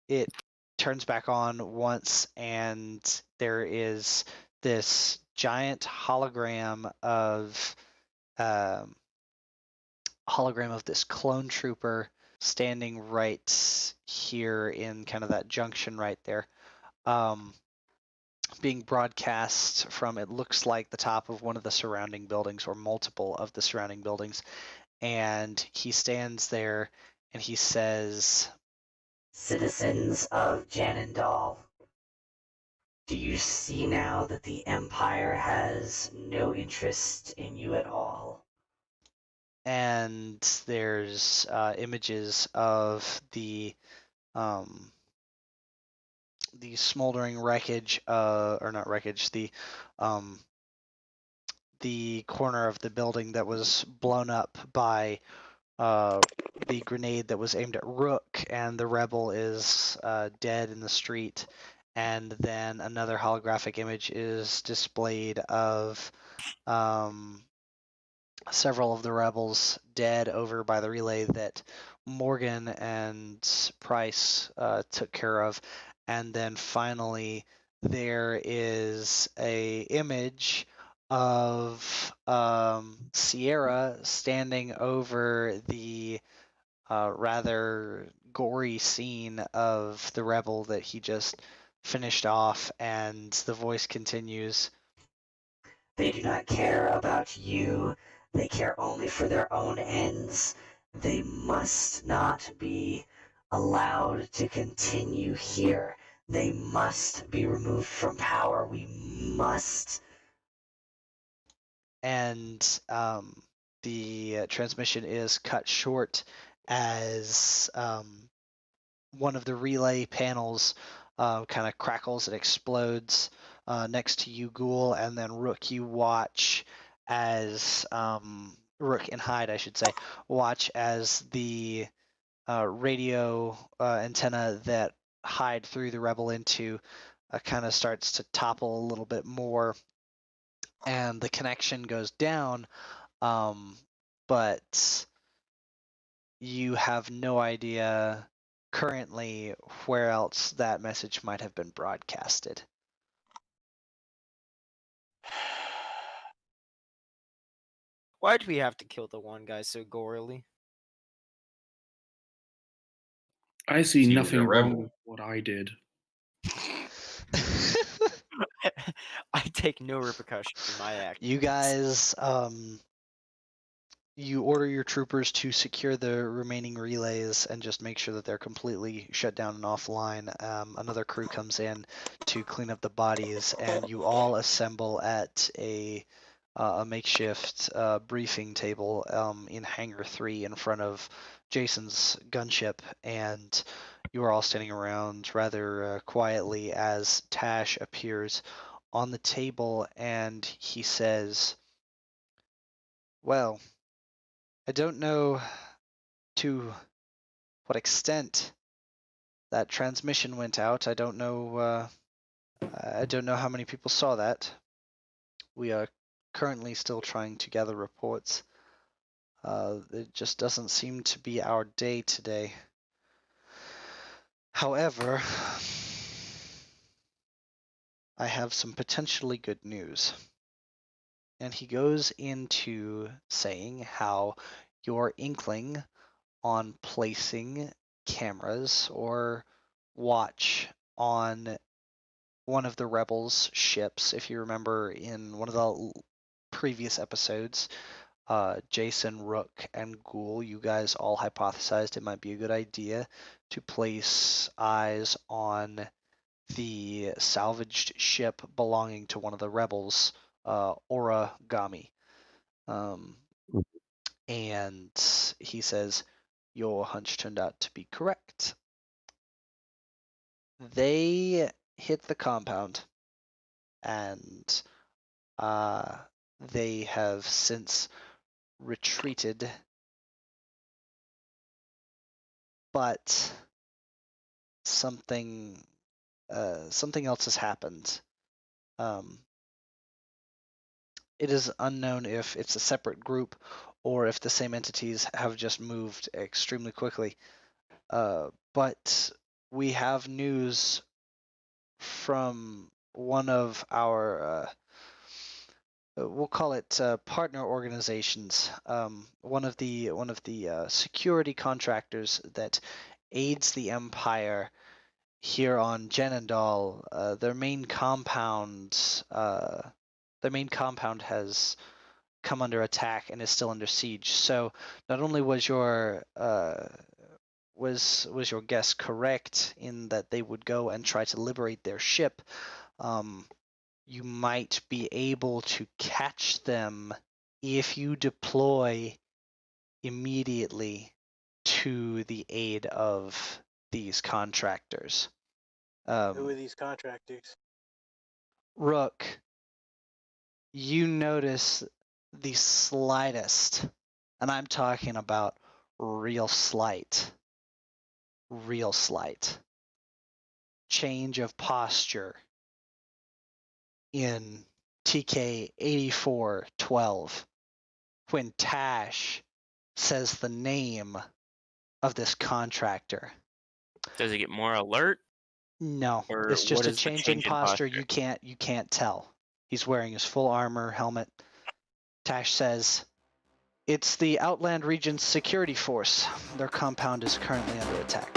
it turns back on once, and there is this giant hologram of this clone trooper standing right here in kind of that junction right there, being broadcast from, it looks like, the top of one of the surrounding buildings, or multiple of the surrounding buildings. And he stands there and he says, "Citizens of Jannundal, do you see now that the Empire has no interest in you at all?" and there's images of the smoldering wreckage, or not wreckage, the corner of the building that was blown up by the grenade that was aimed at Rook, and the rebel is dead in the street. And then another holographic image is displayed of several of the rebels dead over by the relay that Morgan and Price took care of. And then finally, there is a image of Sierra standing over the rather gory scene of the rebel that he just finished off, and the voice continues, "They do not care about you. They care only for their own ends. They must not be allowed to continue here. They must be removed from power. We must." and the transmission is cut short as one of the relay panels kind of crackles and explodes next to you, Ghoul, and then Rook, you watch as Rook and Hyde, I should say, watch as the radio antenna that Hyde threw the rebel into kind of starts to topple a little bit more, and the connection goes down, but you have no idea currently where else that message might have been broadcasted. Why do we have to kill the one guy so gorily? I see He was a nothing wrong rebel. with what I did. I take no repercussion in my actions. You guys, you order your troopers to secure the remaining relays and just make sure that they're completely shut down and offline. Another crew comes in to clean up the bodies, and you all assemble at a makeshift briefing table in Hangar 3 in front of Jason's gunship, and you are all standing around rather quietly as Tash appears on the table, and he says, "Well, I don't know to what extent that transmission went out. I don't know how many people saw that. We are currently still trying to gather reports. It just doesn't seem to be our day today. However, I have some potentially good news." And he goes into saying how your inkling on placing cameras or watch on one of the rebels' ships. If you remember in one of the previous episodes, Jason, Rook, and Ghoul, you guys all hypothesized it might be a good idea to place eyes on the salvaged ship belonging to one of the rebels, Origami. And he says, your hunch turned out to be correct. They hit the compound, and they have since retreated, but something else has happened. It is unknown if it's a separate group or if the same entities have just moved extremely quickly. But we have news from one of our, we'll call it partner organizations, one of the security contractors that aids the Empire here on Jannundal. Their main compound has come under attack and is still under siege. So not only was your was your guess correct in that they would go and try to liberate their ship, you might be able to catch them if you deploy immediately to the aid of these contractors. Who are these contractors? Rook, you notice the slightest, and I'm talking about real slight, change of posture in TK 8412 when Tash says the name of this contractor. Does he get more alert? No, Or it's just what a is the change in posture. You can't tell. He's wearing his full armor, helmet. Tash says, "It's the Outland Region's security force. Their compound is currently under attack."